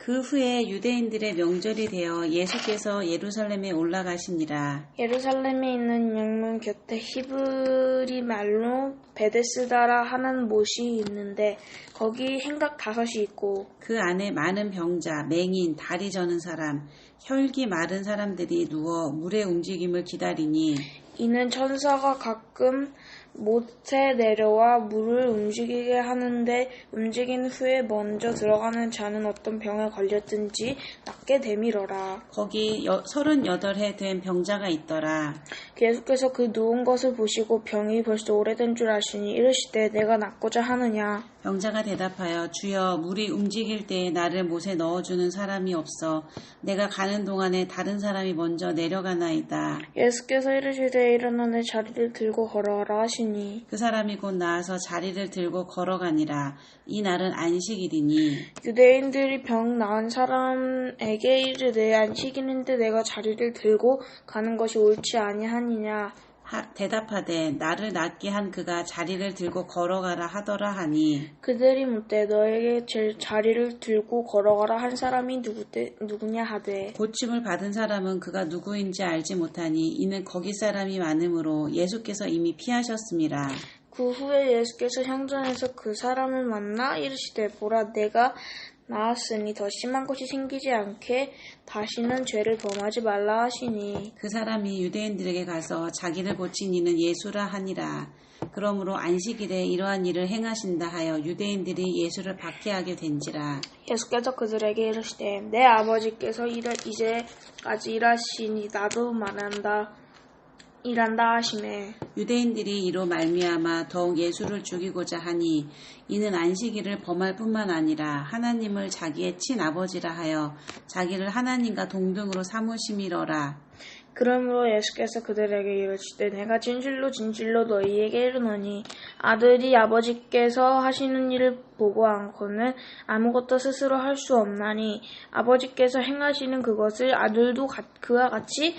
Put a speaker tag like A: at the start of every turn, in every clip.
A: 그 후에 유대인들의 명절이 되어 예수께서 예루살렘에 올라가시니라.
B: 예루살렘에 있는 영문 곁에 히브리 말로 베데스다라 하는 못이 있는데 거기 행각 5이 있고
A: 그 안에 많은 병자, 맹인, 다리 저는 사람, 혈기 마른 사람들이 누워 물의 움직임을 기다리니
B: 이는 천사가 가끔 못에 내려와 물을 움직이게 하는데 움직인 후에 먼저 들어가는 자는 어떤 병에 걸렸든지 낫게 되밀어라.
A: 거기 38해 된 병자가 있더라.
B: 예수께서 그 누운 것을 보시고 병이 벌써 오래된 줄 아시니 이르시되 내가 낫고자 하느냐.
A: 병자가 대답하여 주여 물이 움직일 때에 나를 못에 넣어주는 사람이 없어 내가 가는 동안에 다른 사람이 먼저 내려가나이다.
B: 예수께서 이르시되 일어나 내 자리를 들고 걸어가라 하시니
A: 그 사람이 곧 나와서 자리를 들고 걸어가니라. 이 날은 안식일이니
B: 유대인들이 병 나은 사람에게 이르되 안식일인데 내가 자리를 들고 가는 것이 옳지 아니하니냐.
A: 대답하되 나를 낫게 한 그가 자리를 들고 걸어가라 하더라 하니
B: 그들이 묻되 너에게 자리를 들고 걸어가라 한 사람이 누구냐 하되
A: 고침을 받은 사람은 그가 누구인지 알지 못하니 이는 거기 사람이 많으므로 예수께서 이미 피하셨음이라.
B: 그 후에 예수께서 향전에서 그 사람을 만나 이르시되 보라 내가 나았으니 더 심한 것이 생기지 않게 다시는 죄를 범하지 말라 하시니
A: 그 사람이 유대인들에게 가서 자기를 고친 이는 예수라 하니라. 그러므로 안식일에 이러한 일을 행하신다 하여 유대인들이 예수를 박해하게 된지라.
B: 예수께서 그들에게 이르시되 내 아버지께서 이제까지 일하시니 나도 일한다 하시매
A: 유대인들이 이로 말미암아 더욱 예수를 죽이고자 하니 이는 안식일을 범할 뿐만 아니라 하나님을 자기의 친아버지라 하여 자기를 하나님과 동등으로 삼으심이러라.
B: 그러므로 예수께서 그들에게 이르시되 내가 진실로 진실로 너희에게 이르노니 아들이 아버지께서 하시는 일을 보고 않고는 아무것도 스스로 할 수 없나니 아버지께서 행하시는 그것을 아들도 그와 같이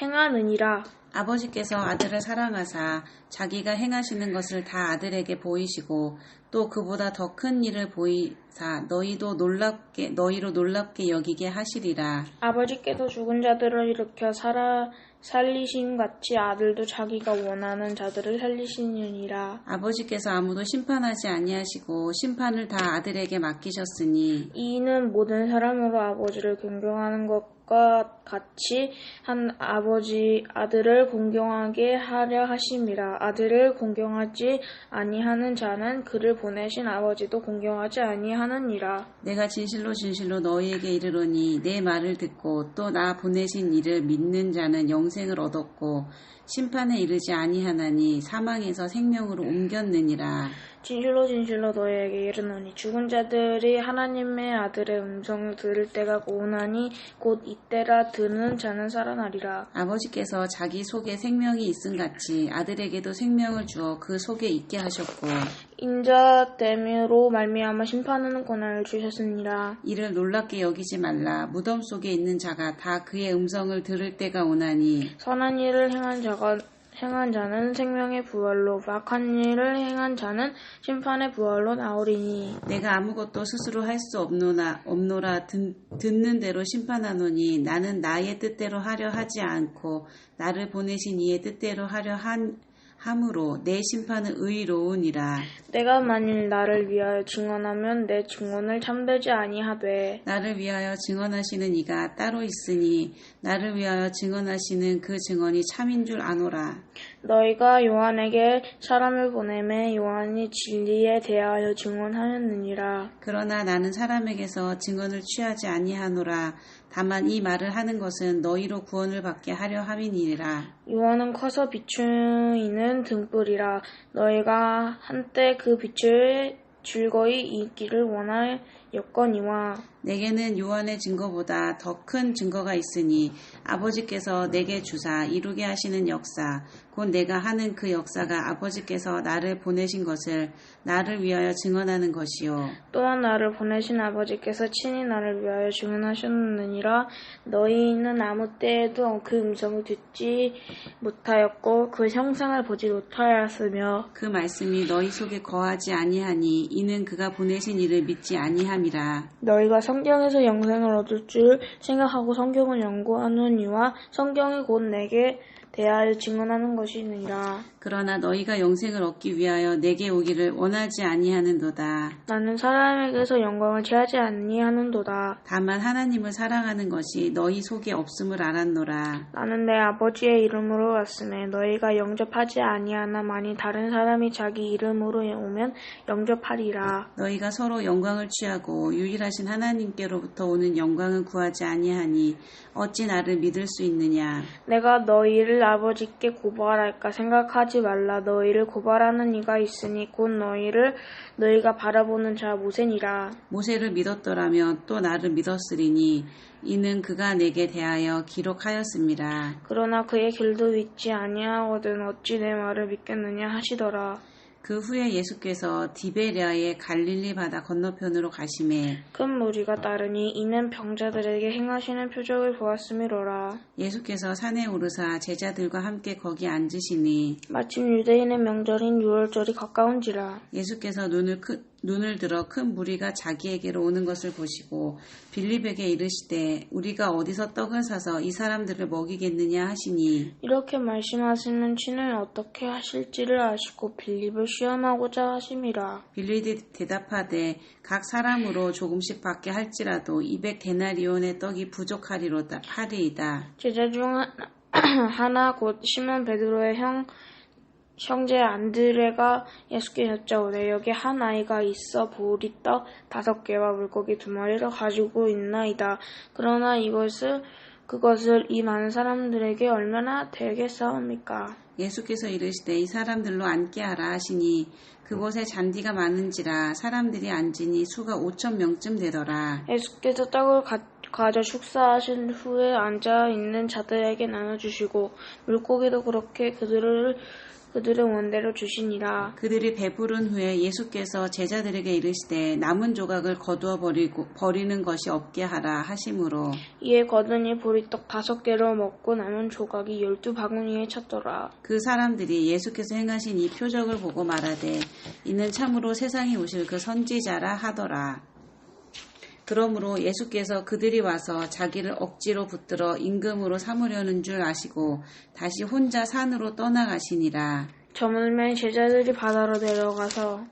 B: 행하느니라.
A: 아버지께서 아들을 사랑하사 자기가 행하시는 것을 다 아들에게 보이시고 또 그보다 더 큰 일을 보이사 너희로 놀랍게 여기게 하시리라.
B: 아버지께서 죽은 자들을 일으켜 살리신 같이 아들도 자기가 원하는 자들을 살리시느니라.
A: 아버지께서 아무도 심판하지 아니하시고 심판을 다 아들에게 맡기셨으니
B: 이는 모든 사람으로 아버지를 존경하는 것과 같이 한 아버지 아들을 공경하게 하려 하심이라. 아들을 공경하지 아니하는 자는 그를 보내신 아버지도 공경하지 아니하느니라.
A: 내가 진실로 진실로 너희에게 이르노니 내 말을 듣고 또 나 보내신 이를 믿는 자는 영생을 얻었고 심판에 이르지 아니하나니 사망에서 생명으로 옮겼느니라.
B: 진실로 진실로 너희에게 이르노니 죽은 자들이 하나님의 아들의 음성을 들을 때가 오나니 곧 이때라 듣는 자는 살아나리라.
A: 아버지께서 자기 속에 생명이 있음같이 아들에게도 생명을 주어 그 속에 있게 하셨고
B: 인자됨으로 말미암아 심판하는 권한을 주셨으니라.
A: 이를 놀랍게 여기지 말라. 무덤 속에 있는 자가 다 그의 음성을 들을 때가 오나니
B: 선한 일을 행한 자는 생명의 부활로 악한 일을 행한 자는 심판의 부활로 나오리니
A: 내가 아무것도 스스로 할 수 없노라 듣는 대로 심판하노니 나는 나의 뜻대로 하려 하지 않고 나를 보내신 이의 뜻대로 하려 함으로 내 심판은 의로우니라.
B: 내가 만일 나를 위하여 증언하면 내 증언을 참되지 아니하되
A: 나를 위하여 증언하시는 이가 따로 있으니 나를 위하여 증언하시는 그 증언이 참인 줄 아노라.
B: 너희가 요한에게 사람을 보내매 요한이 진리에 대하여 증언하였느니라.
A: 그러나 나는 사람에게서 증언을 취하지 아니하노라. 다만 이 말을 하는 것은 너희로 구원을 받게 하려 함이니라.
B: 요한은 커서 비추이는 등불이라. 너희가 한때 그 빛을 즐거이 잊기를 원하였거니와
A: 내게는 요한의 증거보다 더 큰 증거가 있으니 아버지께서 내게 주사 이루게 하시는 역사 곧 내가 하는 그 역사가 아버지께서 나를 보내신 것을 나를 위하여 증언하는 것이요
B: 또한 나를 보내신 아버지께서 친히 나를 위하여 증언하셨느니라. 너희는 아무 때에도 그 음성을 듣지 못하였고 그 형상을 보지 못하였으며
A: 그 말씀이 너희 속에 거하지 아니하니 이는 그가 보내신 이를 믿지 아니함이라. 사람이라.
B: 너희가 성경에서 영생을 얻을 줄 생각하고 성경을 연구하느니와 성경이 곧 내게 대하여 증언하는 것이니라.
A: 그러나 너희가 영생을 얻기 위하여 내게 오기를 원하지 아니하는도다.
B: 나는 사람에게서 영광을 취하지 아니하는도다.
A: 다만 하나님을 사랑하는 것이 너희 속에 없음을 알았노라.
B: 나는 내 아버지의 이름으로 왔으며 너희가 영접하지 아니하나 만일 다른 사람이 자기 이름으로 오면 영접하리라.
A: 너희가 서로 영광을 취하고 유일하신 하나님께로부터 오는 영광을 구하지 아니하니 어찌 나를 믿을 수 있느냐.
B: 내가 너희를 아버지께 고발할까 생각하지 말라. 너희를 고발하는 이가 있으니 곧 너희가 바라보는 자 모세니라.
A: 모세를 믿었더라면 또 나를 믿었으리니 이는 그가 내게 대하여 기록하였음이라.
B: 그러나 그의 길도 믿지 아니하거든 어찌 내 말을 믿겠느냐 하시더라.
A: 그 후에 예수께서 디베랴의 갈릴리 바다 건너편으로 가시매
B: 큰 무리가 따르니 이는 병자들에게 행하시는 표적을 보았음이로라.
A: 예수께서 산에 오르사 제자들과 함께 거기 앉으시니
B: 마침 유대인의 명절인 유월절이 가까운지라.
A: 예수께서 눈을 들어 큰 무리가 자기에게로 오는 것을 보시고 빌립에게 이르시되 우리가 어디서 떡을 사서 이 사람들을 먹이겠느냐 하시니
B: 이렇게 말씀하시는 치는 어떻게 하실지를 아시고 빌립을 시험하고자 하심이라.
A: 빌립이 대답하되 각 사람으로 조금씩 받게 할지라도 200데나리온의 떡이 부족하리로다 하리이다.
B: 제자 중 하나 곧 시몬 베드로의 형제 안드레가 예수께 여짜오되 여기 한 아이가 있어 보리떡 5개와 물고기 2마리를 가지고 있나이다. 그러나 그것을 이 많은 사람들에게 얼마나 되겠사옵니까?
A: 예수께서 이르시되 이 사람들로 앉게 하라 하시니 그곳에 잔디가 많은지라 사람들이 앉으니 수가 5,000명쯤 되더라.
B: 예수께서 떡을 가져 축사하신 후에 앉아 있는 자들에게 나눠주시고 물고기도 그렇게 그들의 원대로 주시니라.
A: 그들이 배부른 후에 예수께서 제자들에게 이르시되 남은 조각을 거두어 버리는 것이 없게 하라 하심으로
B: 이에 거두니 보리떡 5개로 먹고 남은 조각이 12바구니에 찼더라.
A: 그 사람들이 예수께서 행하신 이 표적을 보고 말하되 이는 참으로 세상에 오실 그 선지자라 하더라. 그러므로 예수께서 그들이 와서 자기를 억지로 붙들어 임금으로 삼으려는 줄 아시고 다시 혼자 산으로 떠나가시니라.
B: 저물매 제자들이 바다로 내려가서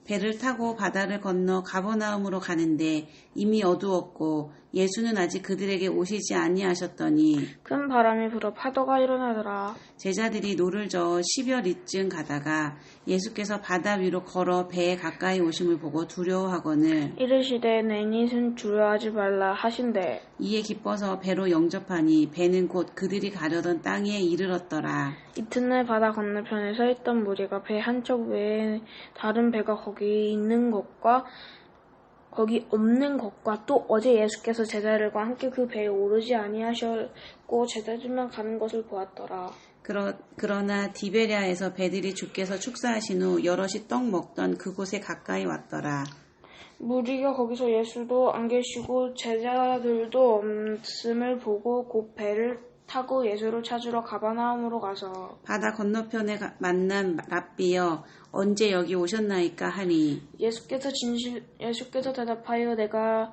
A: 배를 타고 바다를 건너 가버나움으로 가는데 이미 어두웠고 예수는 아직 그들에게 오시지 아니하셨더니
B: 큰 바람이 불어 파도가 일어나더라.
A: 제자들이 노를 저어 10여 리쯤 가다가 예수께서 바다 위로 걸어 배에 가까이 오심을 보고 두려워하거늘
B: 이르시되 내 닛은 두려워하지 말라 하신대.
A: 이에 기뻐서 배로 영접하니 배는 곧 그들이 가려던 땅에 이르렀더라.
B: 이튿날 바다 건너편에 서 있던 무리가 배 한쪽 외에 다른 배가 거기 없는 것과 또 어제 예수께서 제자들과 함께 그 배에 오르지 아니하셨고 제자들만 가는 것을 보았더라.
A: 그러나 디베랴에서 배들이 주께서 축사하신 후 여럿이 떡 먹던 그곳에 가까이 왔더라.
B: 무리가 거기서 예수도 안 계시고 제자들도 없음을 보고 곧 배를 타고 예수를 찾으러 가버나움으로 가서
A: 바다 건너편에 만난 랍비여 언제 여기 오셨나이까 하니
B: 예수께서 대답하여 내가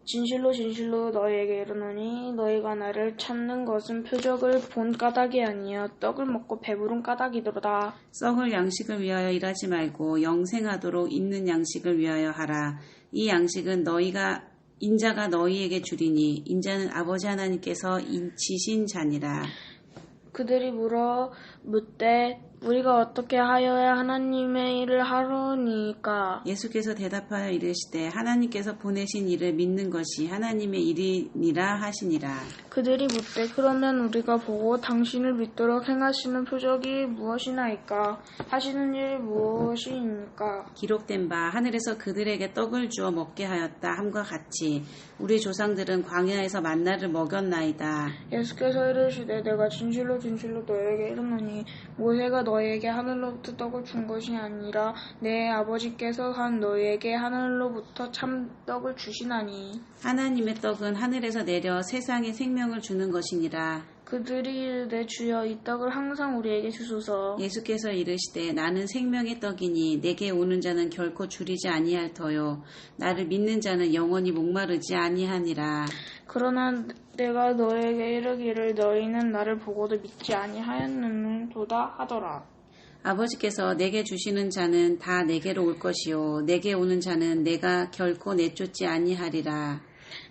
B: 진실로 너희에게 이르노니 너희가 나를 찾는 것은 표적을 본 까닭이 아니여 떡을 먹고 배부른 까닭이더라.
A: 썩을 양식을 위하여 일하지 말고 영생하도록 있는 양식을 위하여 하라. 이 양식은 인자가 너희에게 주리니 인자는 아버지 하나님께서 지신 자니라.
B: 그들이 묻되 우리가 어떻게 하여야 하나님의 일을 하려니까?
A: 예수께서 대답하여 이르시되 하나님께서 보내신 일을 믿는 것이 하나님의 일이니라 하시니라.
B: 그들이 묻되 그러면 우리가 보고 당신을 믿도록 행하시는 표적이 무엇이나이까? 하시는 일이 무엇이니까?
A: 기록된 바 하늘에서 그들에게 떡을 주어 먹게 하였다 함과 같이 우리 조상들은 광야에서 만나를 먹였나이다.
B: 예수께서 이르시되 내가 진실로 너에게 이르노니 모세가 너에게 하늘로부터 떡을 준 것이 아니라 내 아버지께서 너에게 하늘로부터 참 떡을 주시나니.
A: 하나님의 떡은 하늘에서 내려 세상에 생명을 주는 것이니라.
B: 그들이 이르되 주여 이 떡을 항상 우리에게 주소서.
A: 예수께서 이르시되 나는 생명의 떡이니 내게 오는 자는 결코 줄이지 아니할 터요 나를 믿는 자는 영원히 목마르지 아니하니라.
B: 그러나 내가 너에게 이르기를 너희는 나를 보고도 믿지 아니하였느도다 하더라.
A: 아버지께서 내게 주시는 자는 다 내게로 올 것이요 내게 오는 자는 내가 결코 내쫓지 아니하리라.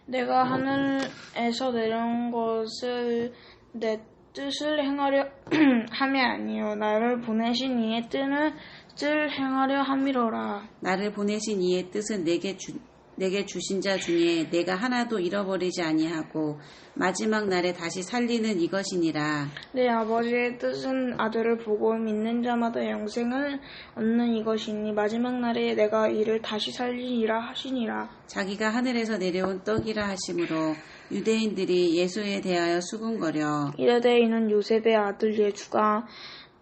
B: 내가 하늘에서 내려온 것을 내 뜻을 행하려 함이 아니요 나를 보내신 이의 뜻을 행하려 함이로라.
A: 나를 보내신 이의 뜻은 내게 주신 자 중에 내가 하나도 잃어버리지 아니하고 마지막 날에 다시 살리는 이것이니라.
B: 내 아버지의 뜻은 아들을 보고 믿는 자마다 영생을 얻는 이것이니 마지막 날에 내가 이를 다시 살리리라 하시니라.
A: 자기가 하늘에서 내려온 떡이라 하심으로 유대인들이 예수에 대하여 수군거려
B: 이르되 이는 요셉의 아들 예수가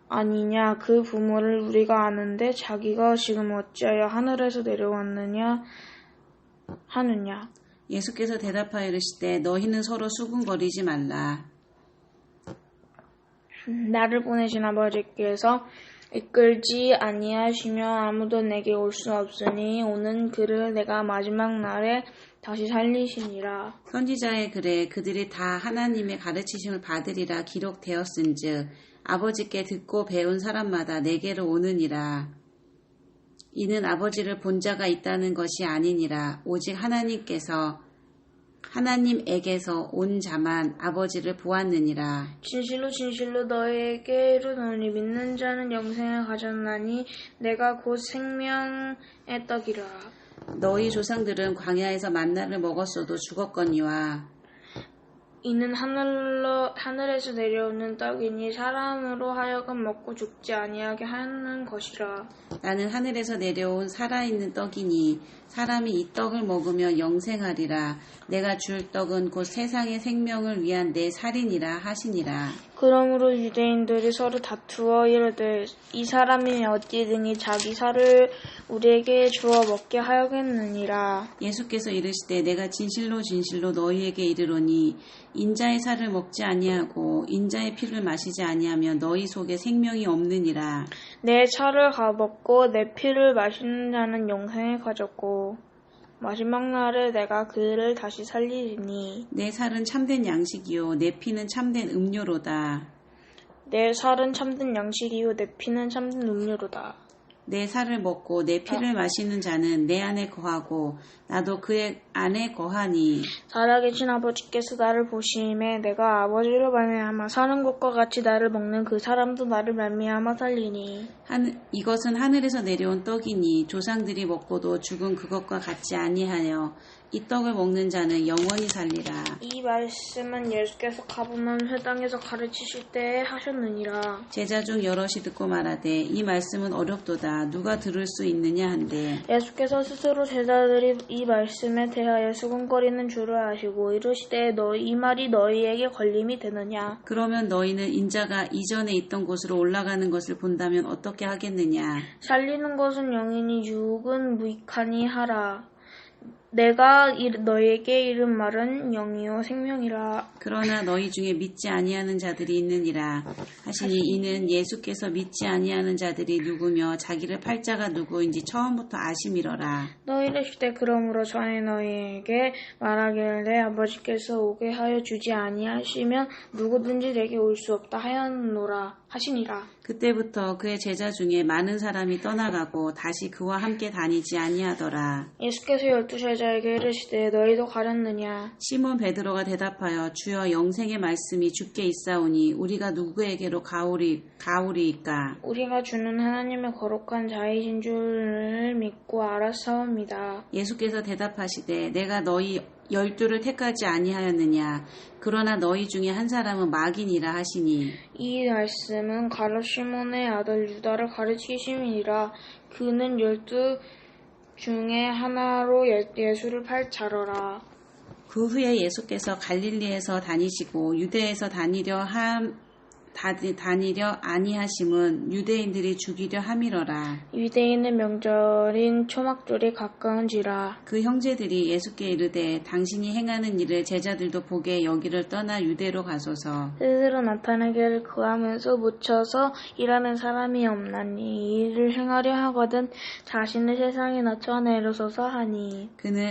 B: 아니냐. 그 부모를 우리가 아는데 자기가 지금 어찌하여 하늘에서 내려왔느냐 하느냐.
A: 예수께서 대답하여 이르시되 너희는 서로 수군거리지 말라.
B: 나를 보내신 아버지께서 이끌지 아니하시며 아무도 내게 올 수 없으니 오는 그를 내가 마지막 날에 다시 살리시니라.
A: 선지자의 글에 그들이 다 하나님의 가르치심을 받으리라 기록되었은즉 아버지께 듣고 배운 사람마다 내게로 오느니라. 이는 아버지를 본 자가 있다는 것이 아니니라. 오직 하나님에게서 온 자만 아버지를 보았느니라.
B: 진실로 진실로 너희에게 이르노니 믿는 자는 영생을 가졌나니 내가 곧 생명의 떡이라.
A: 너희 조상들은 광야에서 만나를 먹었어도 죽었거니와
B: 이는 하늘에서 내려오는 떡이니 사람으로 하여금 먹고 죽지 아니하게 하는 것이라.
A: 나는 하늘에서 내려온 살아있는 떡이니 사람이 이 떡을 먹으며 영생하리라. 내가 줄 떡은 곧 세상의 생명을 위한 내 살이니라 하시니라.
B: 그러므로 유대인들이 서로 다투어 이르되 이 사람이 어찌든지 자기 살을 우리에게 주어 먹게 하였겠느니라.
A: 예수께서 이르시되 내가 진실로 진실로 너희에게 이르노니 인자의 살을 먹지 아니하고 인자의 피를 마시지 아니하면 너희 속에 생명이 없느니라.
B: 내 살을 먹고 내 피를 마시는 자는 영생을 가졌고 마지막 날에 내가 그를 다시 살리리니.
A: 내 살은 참된 양식이요 내 피는 참된 음료로다.
B: 내 살은 참된 양식이요 내 피는 참된 음료로다.
A: 내 살을 먹고 내 피를 마시는 자는 내 안에 거하고 나도 그의 안에 거하니.
B: 살아계신 아버지께서 나를 보시매 내가 아버지로 말미암아 사는 것과 같이 나를 먹는 그 사람도 나를 말미암아 살리니.
A: 이것은 하늘에서 내려온 떡이니 조상들이 먹고도 죽은 그것과 같지 아니하여 이 떡을 먹는 자는 영원히 살리라.
B: 이 말씀은 예수께서 가버나움 회당에서 가르치실 때에 하셨느니라.
A: 제자 중 여럿이 듣고 말하되 이 말씀은 어렵도다 누가 들을 수 있느냐 한데
B: 예수께서 스스로 제자들이 이 말씀에 대하여 수군거리는 줄을 아시고 이르시되 이 말이 너희에게 걸림이 되느냐.
A: 그러면 너희는 인자가 이전에 있던 곳으로 올라가는 것을 본다면 어떻게 하겠느냐.
B: 살리는 것은 영이니 유혹은 무익하니 하라. 내가 너에게 이른 말은 영이요 생명이라.
A: 그러나 너희 중에 믿지 아니하는 자들이 있느니라 하시니 이는 예수께서 믿지 아니하는 자들이 누구며 자기를 팔 자가 누구인지 처음부터 아심이러라.
B: 너희를 시대 그러므로 전에 너희에게 말하기를 내 아버지께서 오게 하여 주지 아니하시면 누구든지 내게 올 수 없다 하시니라.
A: 그때부터 그의 제자 중에 많은 사람이 떠나가고 다시 그와 함께 다니지 아니하더라.
B: 예수께서 12제자에게 이르시되 너희도 가렸느냐.
A: 시몬 베드로가 대답하여 주여 영생의 말씀이 주께 있사오니 우리가 누구에게로 가오리이까.
B: 우리가 주는 하나님의 거룩한 자이신 줄을 믿고 알았사옵니다.
A: 예수께서 대답하시되 내가 너희 12를 택하지 아니하였느냐. 그러나 너희 중에 한 사람은 마귀니라 하시니.
B: 이 말씀은 가룟 시몬의 아들 유다를 가르치심이니라. 그는 12 중에 하나로 예수를 팔 자러라.
A: 그 후에 예수께서 갈릴리에서 다니시고 유대에서 다니려 아니하심은 유대인들이 죽이려 함이러라.
B: 유대인의 명절인 초막절이 가까운지라.
A: 그 형제들이 예수께 이르되 당신이 행하는 일을 제자들도 보게 여기를 떠나 유대로 가소서.
B: 스스로 나타나기를 구하면서 묻혀서 일하는 사람이 없나니 이 일을 행하려 하거든 자신을 세상에 나타내소서 하니.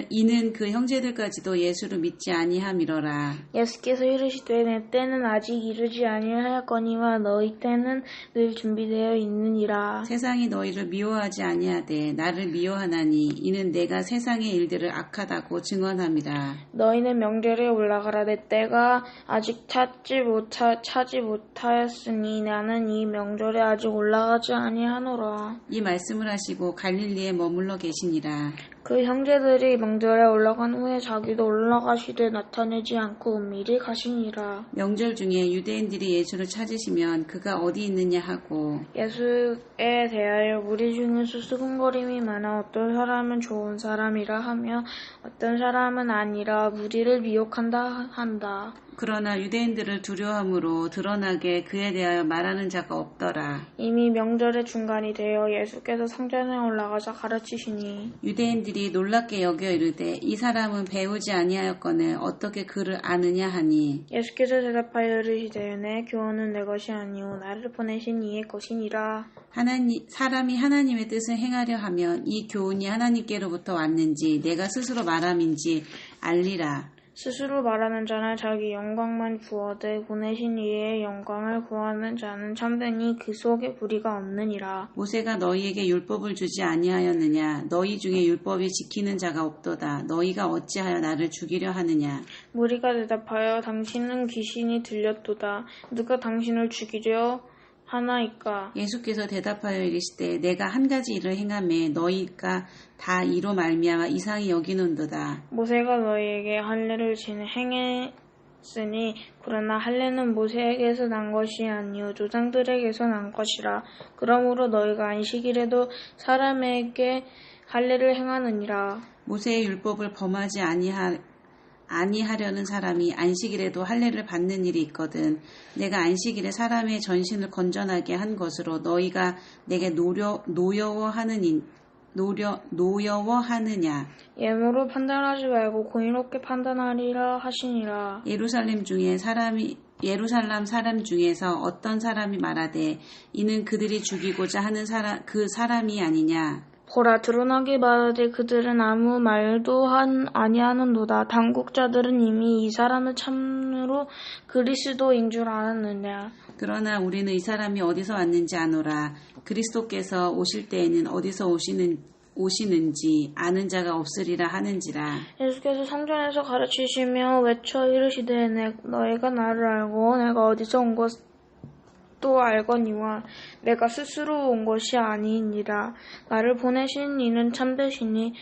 A: 이는 그 형제들까지도 예수를 믿지 아니함이러라.
B: 예수께서 이르시되 내 때는 아직 이르지 아니하였거니와 너희 때는 늘 준비되어 있느니라.
A: 세상이 너희를 미워하지 아니하되 나를 미워하나니 이는 내가 세상의 일들을 악하다고 증언함이라.
B: 너희는 명절에 올라가라. 내 때가 아직 차지 못하였으니 나는 이 명절에 아직 올라가지 아니하노라.
A: 이 말씀을 하시고 갈릴리에 머물러 계시니라.
B: 그 형제들이 명절에 올라간 후에 자기도 올라가시되 나타내지 않고 은밀히 가시니라.
A: 명절 중에 유대인들이 예수를 찾으시면 그가 어디 있느냐 하고
B: 예수에 대하여 무리 중에서 수군거림이 많아 어떤 사람은 좋은 사람이라 하며 어떤 사람은 아니라 무리를 미혹한다 한다.
A: 그러나 유대인들을 두려워함으로 드러나게 그에 대하여 말하는 자가 없더라.
B: 이미 명절의 중간이 되어 예수께서 성전에 올라가서 가르치시니
A: 유대인들이 놀랍게 여겨 이르되 이 사람은 배우지 아니하였거늘 어떻게 그를 아느냐 하니
B: 예수께서 대답하여 이르시되 내 교훈은 내 것이 아니오 나를 보내신 이의 것이니라.
A: 사람이 하나님의 뜻을 행하려 하면 이 교훈이 하나님께로부터 왔는지 내가 스스로 말함인지 알리라.
B: 스스로 말하는 자는 자기 영광만 구하되 보내신 이의 영광을 구하는 자는 참되니 그 속에 불의가 없느니라.
A: 모세가 너희에게 율법을 주지 아니하였느냐? 너희 중에 율법이 지키는 자가 없도다. 너희가 어찌하여 나를 죽이려 하느냐?
B: 무리가 대답하여 당신은 귀신이 들렸도다. 누가 당신을 죽이려 하나이까?
A: 예수께서 대답하여 이르시되 내가 한 가지 일을 행하매 너희가 다 이로 말미암아 이상히 여기는도다.
B: 모세가 너희에게 할례를 행했으니 그러나 할례는 모세에게서 난 것이 아니요 조상들에게서 난 것이라. 그러므로 너희가 안식일에도 사람에게 할례를 행하느니라.
A: 모세의 율법을 범하지 아니하려는 사람이 안식일에도 할례를 받는 일이 있거든. 내가 안식일에 사람의 전신을 건전하게 한 것으로 너희가 내게 노여워하느냐?
B: 예물로 판단하지 말고 공의롭게 판단하리라 하시니라.
A: 예루살렘 사람 중에서 어떤 사람이 말하되 이는 그들이 죽이고자 하는 그 사람이 아니냐?
B: 보라 드러나게 말하되 그들은 아무 말도 아니하는도다. 당국자들은 이미 이 사람을 참으로 그리스도인 줄 알았느냐.
A: 그러나 우리는 이 사람이 어디서 왔는지 아노라. 그리스도께서 오실 때에는 어디서 오시는지 아는 자가 없으리라 하는지라.
B: 예수께서 성전에서 가르치시며 외쳐 이르시되 너희가 나를 알고 내가 어디서 온 것도 알거니와 내가 스스로 온 것이 아니니라. 나를 보내신 이는 참되시니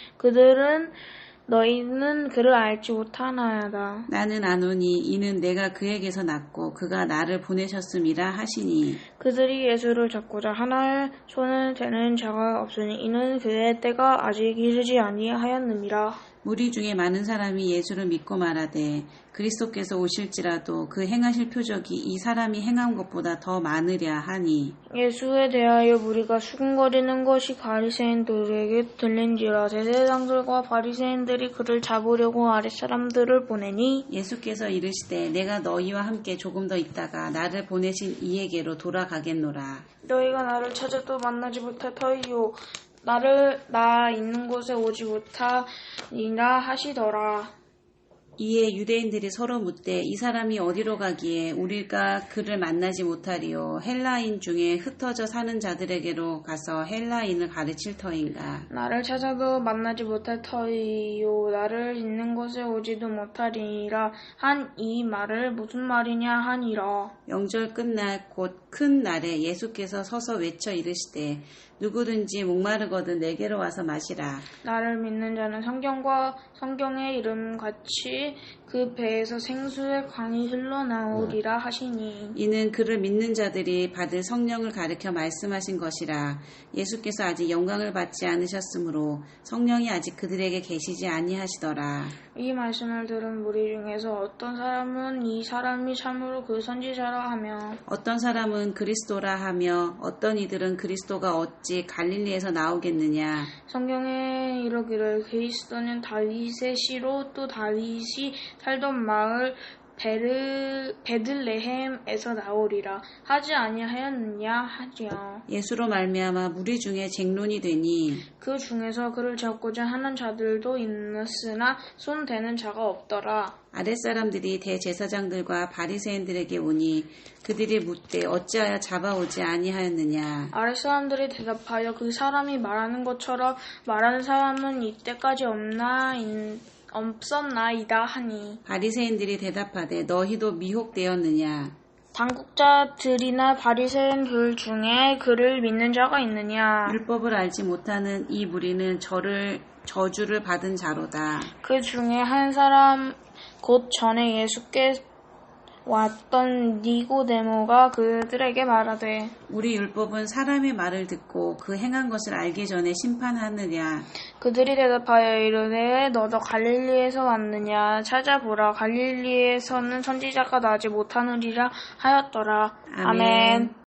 B: 너희는 그를 알지 못하나이다.
A: 나는 아노니 이는 내가 그에게서 났고 그가 나를 보내셨음이라 하시니.
B: 그들이 예수를 잡고자 하나 손을 대는 자가 없으니 이는 그의 때가 아직 이르지 아니하였느니라.
A: 무리 중에 많은 사람이 예수를 믿고 말하되 그리스도께서 오실지라도 그 행하실 표적이 이 사람이 행한 것보다 더 많으랴 하니.
B: 예수에 대하여 무리가 수군거리는 것이 바리새인들에게 들린지라. 대제사장들과 바리새인들이 그를 잡으려고 아랫사람들을 보내니
A: 예수께서 이르시되 내가 너희와 함께 조금 더 있다가 나를 보내신 이에게로 돌아가겠노라.
B: 너희가 나를 찾아도 만나지 못할 터이요 나 있는 곳에 오지 못하니라 하시더라.
A: 이에 유대인들이 서로 묻되 이 사람이 어디로 가기에 우리가 그를 만나지 못하리요? 헬라인 중에 흩어져 사는 자들에게로 가서 헬라인을 가르칠 터인가?
B: 나를 찾아도 만나지 못할 터이요 나를 있는 곳에 오지도 못하리라 한 이 말을 무슨 말이냐 하니라.
A: 명절 끝날 곧 큰 날에 예수께서 서서 외쳐 이르시되 누구든지 목마르거든 내게로 와서 마시라.
B: 나를 믿는 자는 성경의 이름 같이 그 배에서 생수의 강이 흘러나오리라 하시니
A: 이는 그를 믿는 자들이 받을 성령을 가르쳐 말씀하신 것이라. 예수께서 아직 영광을 받지 않으셨으므로 성령이 아직 그들에게 계시지 아니하시더라.
B: 이 말씀을 들은 무리 중에서 어떤 사람은 이 사람이 참으로 그 선지자라 하며
A: 어떤 사람은 그리스도라 하며 어떤 이들은 그리스도가 어찌 갈릴리에서 나오겠느냐.
B: 성경에 이르기를 그리스도는 다윗의 씨로 또 다윗이 살던 마을 베들레헴에서 나오리라 하지 아니하였느냐 하지요.
A: 예수로 말미암아 무리 중에 쟁론이 되니
B: 그 중에서 그를 잡고자 하는 자들도 있었으나 손대는 자가 없더라.
A: 아랫사람들이 대제사장들과 바리새인들에게 오니 그들이 묻되 어찌하여 잡아오지 아니하였느냐.
B: 아랫사람들이 대답하여 그 사람이 말하는 것처럼 말하는 사람은 이때까지 없었나이다 하니
A: 바리새인들이 대답하되 너희도 미혹되었느냐.
B: 당국자들이나 바리새인들 중에 그를 믿는 자가 있느냐.
A: 율법을 알지 못하는 이 무리는 저주를 받은 자로다.
B: 그 중에 한 사람 곧 전에 예수께 왔던 니고데모가 그들에게 말하되
A: 우리 율법은 사람의 말을 듣고 그 행한 것을 알기 전에 심판하느냐.
B: 그들이 대답하여 이르되 너도 갈릴리에서 왔느냐. 찾아보라. 갈릴리에서는 선지자가 나지 못하느니라 하였더라. 아멘.